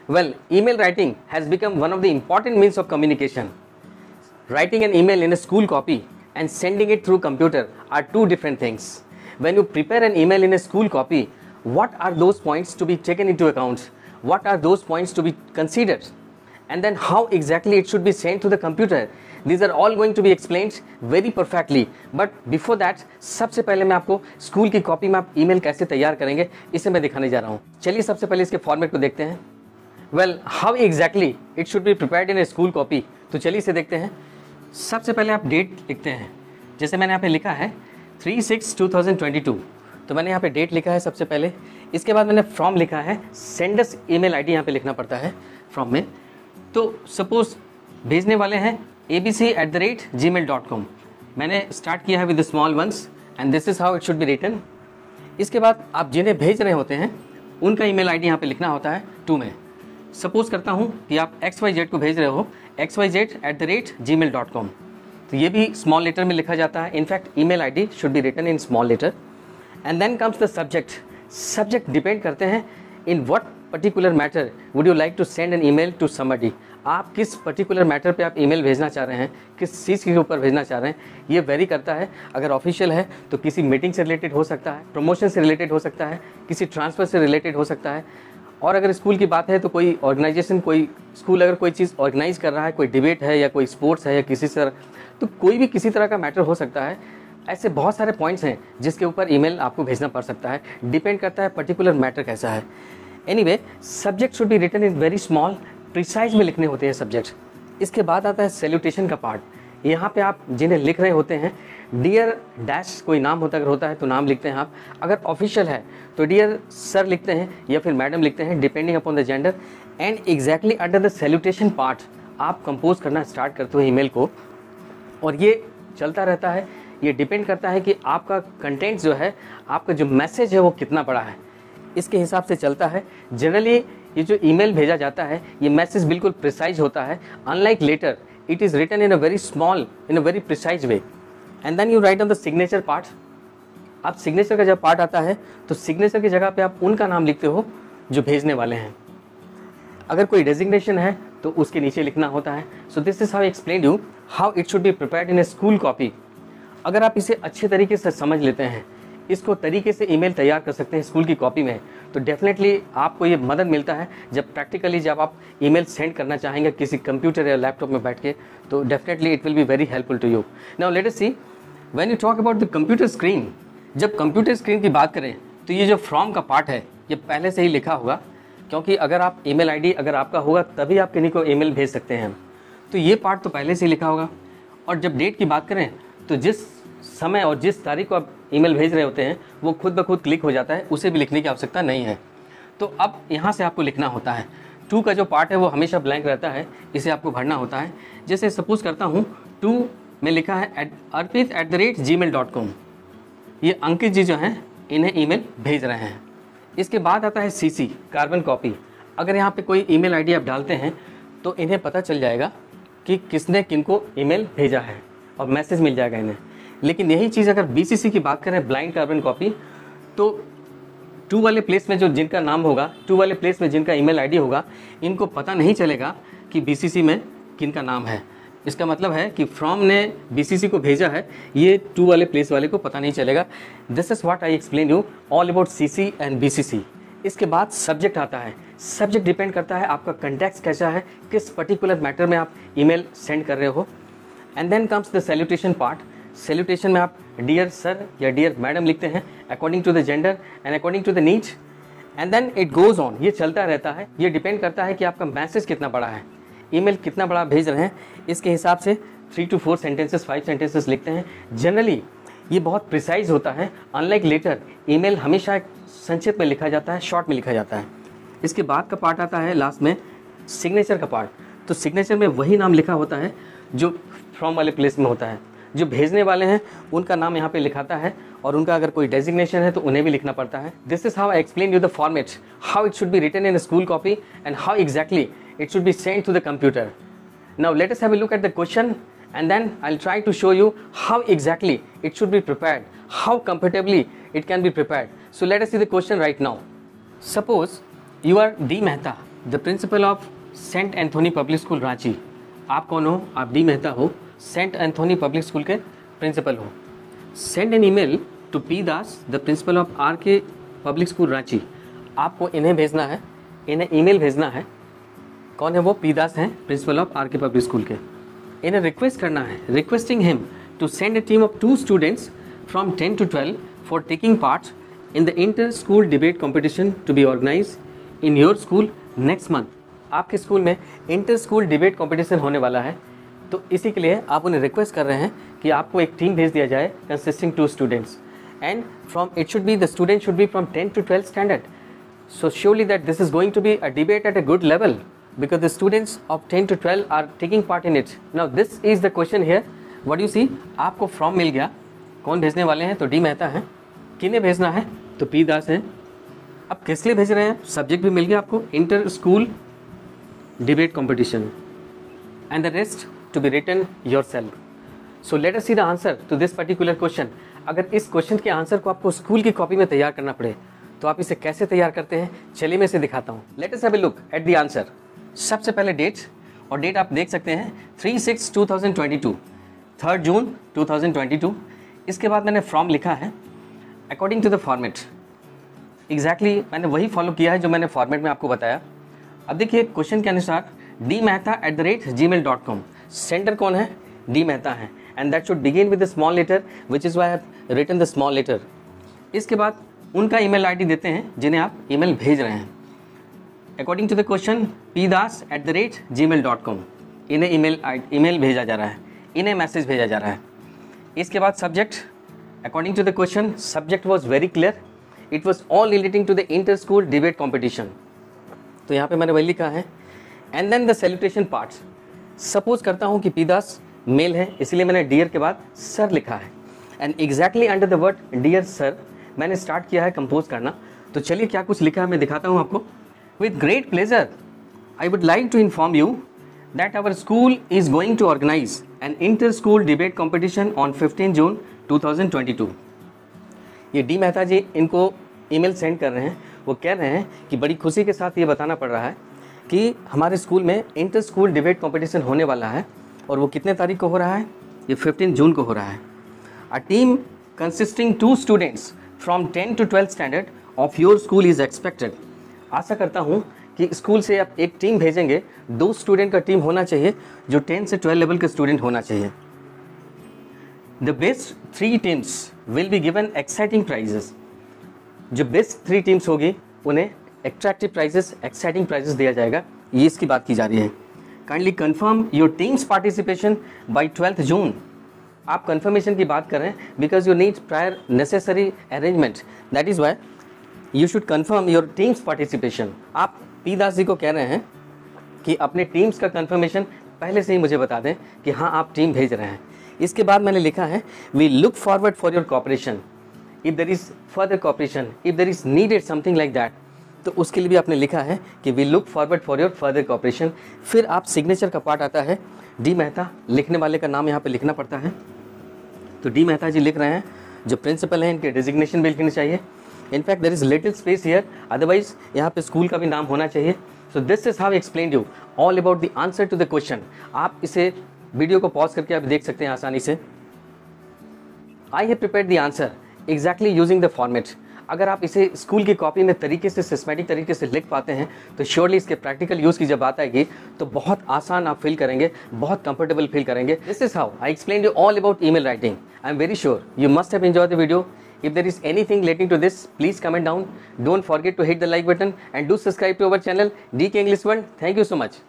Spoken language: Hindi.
Well, email writing has become one of the important means of communication. Writing an email in a school copy and sending it through computer are two different things. When you prepare an email in a school copy, what are those points to be taken into account? What are those points to be considered? And then how exactly it should be sent to the computer? These are all going to be explained very perfectly. But before that, सबसे पहले मैं आपको स्कूल की कॉपी में आप ईमेल कैसे तैयार करेंगे इसे मैं दिखाने जा रहा हूँ। चलिए सबसे पहले इसके फॉर्मेट को देखते हैं। Well, how exactly it should be prepared in a school copy? तो चलिए इसे देखते हैं। सबसे पहले आप डेट लिखते हैं। जैसे मैंने यहाँ पे लिखा है 3/6/2022, तो मैंने यहाँ पे डेट लिखा है सबसे पहले। इसके बाद मैंने फ्रॉम लिखा है, सेंडर्स ईमेल आईडी यहाँ पे लिखना पड़ता है फ्रॉम में। तो सपोज भेजने वाले हैं abc@gmail.com। मैंने स्टार्ट किया है with small ones and this is how it should be written. इसके बाद आप जिन्हें भेज रहे होते हैं उनका ईमेल आईडी यहाँ पे लिखना होता है टू में। सपोज करता हूँ कि आप XYZ को भेज रहे हो xyz@gmail.com, तो ये भी स्मॉल लेटर में लिखा जाता है। In fact email ID should be written in small letter. And then comes the subject. Subject depend करते हैं in what particular matter would you like to send an email to somebody. आप किस पर्टिकुलर मैटर पे आप ईमेल भेजना चाह रहे हैं, किस चीज़ के ऊपर भेजना चाह रहे हैं, ये वेरी करता है। अगर ऑफिशियल है तो किसी मीटिंग से रिलेटेड हो सकता है, प्रमोशन से रिलेटेड हो सकता है, किसी ट्रांसफ़र से रिलेटेड हो सकता है। और अगर स्कूल की बात है तो कोई ऑर्गेनाइजेशन, कोई स्कूल अगर कोई चीज़ ऑर्गेनाइज कर रहा है, कोई डिबेट है या कोई स्पोर्ट्स है या किसी तरह, तो कोई भी किसी तरह का मैटर हो सकता है। ऐसे बहुत सारे पॉइंट्स हैं जिसके ऊपर ईमेल आपको भेजना पड़ सकता है। डिपेंड करता है पर्टिकुलर मैटर कैसा है। Anyway, subject should be written in very small, precise में लिखने होते हैं सब्जेक्ट। इसके बाद आता है सैल्यूटेशन का पार्ट। यहाँ पे आप जिन्हें लिख रहे होते हैं, डियर डैश कोई नाम होता अगर होता है तो नाम लिखते हैं आप। अगर ऑफिशियल है तो डियर सर लिखते हैं या फिर मैडम लिखते हैं, depending upon the gender. And exactly under the salutation part आप कंपोज करना स्टार्ट करते हो ईमेल को, और ये चलता रहता है। ये डिपेंड करता है कि आपका कंटेंट जो है, आपका जो मैसेज है वो कितना बड़ा है, इसके हिसाब से चलता है। जनरली ये जो ईमेल भेजा जाता है ये मैसेज बिल्कुल प्रिसाइज होता है। Unlike letter, it is written in a very small, in a very precise way. And then you write on the signature part. अब सिग्नेचर का जब पार्ट आता है तो सिग्नेचर की जगह पे आप उनका नाम लिखते हो जो भेजने वाले हैं। अगर कोई डेजिग्नेशन है तो उसके नीचे लिखना होता है। सो this is how I explain you how it should be prepared in A school copy. अगर आप इसे अच्छे तरीके से समझ लेते हैं, इसको तरीके से ईमेल तैयार कर सकते हैं स्कूल की कॉपी में, तो डेफिनेटली आपको ये मदद मिलता है जब प्रैक्टिकली जब आप ईमेल सेंड करना चाहेंगे किसी कंप्यूटर या लैपटॉप में बैठ के, तो definitely it will be very helpful to you. Now let us see when you talk about the computer screen. जब कंप्यूटर स्क्रीन की बात करें तो ये जो फ्रॉम का पार्ट है ये पहले से ही लिखा होगा, क्योंकि अगर आप ईमेल आईडी अगर आपका होगा तभी आप किन्हीं को ईमेल भेज सकते हैं। तो ये पार्ट तो पहले से ही लिखा होगा। और जब डेट की बात करें तो जिस समय और जिस तारीख को आप ईमेल भेज रहे होते हैं वो खुद ब खुद क्लिक हो जाता है, उसे भी लिखने की आवश्यकता नहीं है। तो अब यहाँ से आपको लिखना होता है। टू का जो पार्ट है वो हमेशा ब्लैंक रहता है, इसे आपको भरना होता है। जैसे सपोज करता हूँ टू में लिखा है arpit@gmail.com। ये अंकित जी जो हैं इन्हें ईमेल भेज रहे हैं। इसके बाद आता है CC, कार्बन कॉपी। अगर यहाँ पे कोई ईमेल आईडी आप डालते हैं तो इन्हें पता चल जाएगा कि किसने किनको ईमेल भेजा है और मैसेज मिल जाएगा इन्हें। लेकिन यही चीज़ अगर BCC की बात करें, ब्लाइंड कार्बन कॉपी, तो टू वाले प्लेस में जो जिनका नाम होगा, टू वाले प्लेस में जिनका ईमेल आईडी होगा, इनको पता नहीं चलेगा कि BCC में किनका नाम है। इसका मतलब है कि फ्रॉम ने BCC को भेजा है, ये टू वाले प्लेस वाले को पता नहीं चलेगा। This is what I explain you all about CC and BCC। इसके बाद सब्जेक्ट आता है। सब्जेक्ट डिपेंड करता है आपका कंटेक्स्ट कैसा है, किस पर्टिकुलर मैटर में आप ईमेल सेंड कर रहे हो। And then comes the salutation part. Salutation में आप डियर सर या डियर मैडम लिखते हैं according to the gender and according to the need. And then it goes on, ये चलता रहता है। ये डिपेंड करता है कि आपका मैसेज कितना बड़ा है, ईमेल कितना बड़ा भेज रहे हैं, इसके हिसाब से 3 to 4 सेंटेंसेस, 5 सेंटेंसेस लिखते हैं। जनरली ये बहुत प्रिसाइज होता है। अनलाइक लेटर, ईमेल हमेशा एक संक्षिप्त में लिखा जाता है, शॉर्ट में लिखा जाता है। इसके बाद का पार्ट आता है लास्ट में सिग्नेचर का पार्ट। तो सिग्नेचर में वही नाम लिखा होता है जो फ्रॉम वाले प्लेस में होता है। जो भेजने वाले हैं उनका नाम यहाँ पे लिखाता है, और उनका अगर कोई डेजिग्नेशन है तो उन्हें भी लिखना पड़ता है। This is how I explain you the format, how it should be written in school copy and how exactly it should be sent to the computer. Now let us have a look at the question and then I'll try to show you how exactly it should be prepared, how comfortably it can be prepared. So let us see the question right now. Suppose you are D Mehta the principal of Saint Anthony Public School Ranchi. आप कौन हो? आप डी मेहता हो, सेंट एंथोनी पब्लिक स्कूल के प्रिंसिपल हो। Send an email to P Das the principal of R K Public School Ranchi. आपको इन्हें भेजना है, इन्हें ईमेल भेजना है। कौन है वो? पी दास हैं, principal of R K Public School के। इन्हें रिक्वेस्ट करना है, requesting him to send a team of 2 students from 10 to 12 for taking part in the inter school debate competition to be organise in your school next month. आपके स्कूल में इंटर स्कूल डिबेट कॉम्पिटिशन होने वाला है, तो इसी के लिए आप उन्हें रिक्वेस्ट कर रहे हैं कि आपको एक टीम भेज दिया जाए consisting 2 students, and from it should be the student should be from 10 to 12 standard. So surely that this is going to be a debate at a good level because the students of 10 to 12 are taking part in it. Now this is the question here. What do you see? आपको फॉर्म मिल गया, कौन भेजने वाले हैं? तो डी मेहता हैं। किन्हें भेजना है? तो पी दास हैं। अब किस लिए भेज रहे हैं? सब्जेक्ट भी मिल गया आपको, inter school debate competition, and the rest to be written yourself. So let us see the answer to this particular question. अगर इस क्वेश्चन के आंसर को आपको स्कूल की कॉपी में तैयार करना पड़े तो आप इसे कैसे तैयार करते हैं? चलिए मैं इसे दिखाता हूँ. Let us have a look at the answer. सबसे पहले डेट, और डेट आप देख सकते हैं 3/6/2022, 3 जून 2022. इसके बाद मैंने फ्रॉम लिखा है according to the format. Exactly मैंने वही फॉलो किया है जो मैंने फॉर्मेट में आपको बताया. अब देखिए क्वेश्चन के अनुसार dmehta@gmail.com. सेंडर कौन है? डी मेहता है, and that should begin with the small letter which is why I have written the small letter. इसके बाद उनका ईमेल आईडी देते हैं जिन्हें आप ईमेल भेज रहे हैं. According to the question pdas@gmail.com. इन्हें ईमेल भेजा जा रहा है, इन्हें मैसेज भेजा जा रहा है. इसके बाद subject, according to the question subject was very clear, it was all relating to the inter school debate competition. तो यहाँ पे मैंने वही लिखा है. And then the celebration parts. Suppose करता हूँ कि पी दास मेल है, इसलिए मैंने डियर के बाद सर लिखा है, and exactly under the word dear sir मैंने स्टार्ट किया है कंपोज करना. तो चलिए क्या कुछ लिखा है मैं दिखाता हूँ आपको. With great pleasure I would like to inform you that our school is going to organise an inter school debate competition on 15 June 2022. ये डी मेहता जी इनको ईमेल सेंड कर रहे हैं. वो कह रहे हैं कि बड़ी खुशी के साथ ये बताना पड़ रहा है कि हमारे स्कूल में इंटर स्कूल डिबेट कॉम्पिटिशन होने वाला है, और वो कितने तारीख को हो रहा है? ये 15 जून को हो रहा है. A team consisting 2 students from 10 to 12 standard of your school is expected. आशा करता हूँ कि स्कूल से आप एक टीम भेजेंगे, 2 स्टूडेंट का टीम होना चाहिए जो 10 से 12 लेवल के स्टूडेंट होना चाहिए. The best 3 teams will be given exciting prices. जो बेस्ट 3 टीम्स होगी उन्हें एट्रैक्टिव प्राइजेस, एक्साइटिंग प्राइजेस दिया जाएगा. ये इसकी बात की जा रही है. Kindly confirm your teams participation by 12 जून. आप कंफर्मेशन की बात कर रहे हैं because you need prior necessary arrangement, that is why you should confirm your teams participation. आप पी दास जी को कह रहे हैं कि अपने टीम्स का कंफर्मेशन पहले से ही मुझे बता दें कि हाँ आप टीम भेज रहे हैं. इसके बाद मैंने लिखा है we look forward for your cooperation if there is further cooperation, if there is needed something like that. तो उसके लिए भी आपने लिखा है कि we look forward for your further cooperation. फिर आप सिग्नेचर का पार्ट आता है. डी मेहता, लिखने वाले का नाम यहाँ पे लिखना पड़ता है. तो डी मेहता जी लिख रहे हैं. जो प्रिंसिपल हैं इनके डिजिग्नेशन भी लिखनी चाहिए. In fact there is little space here, otherwise यहाँ पे स्कूल का भी नाम होना चाहिए. So this is how explain you all about the answer to the question. आप इसे वीडियो को पॉज करके आप देख सकते हैं आसानी से. I have prepared the answer exactly using the format. अगर आप इसे स्कूल की कॉपी में तरीके से सिस्टमैटिक तरीके से लिख पाते हैं तो श्योरली इसके प्रैक्टिकल यूज़ की जब बात आएगी तो बहुत आसान आप फील करेंगे, बहुत कंफर्टेबल फील करेंगे. This is how I explain you all about email writing. I am very sure you must have enjoyed the video. If there is anything relating to this, please comment down. Don't forget to hit the like button and do subscribe to our channel DK English World. Thank you so much.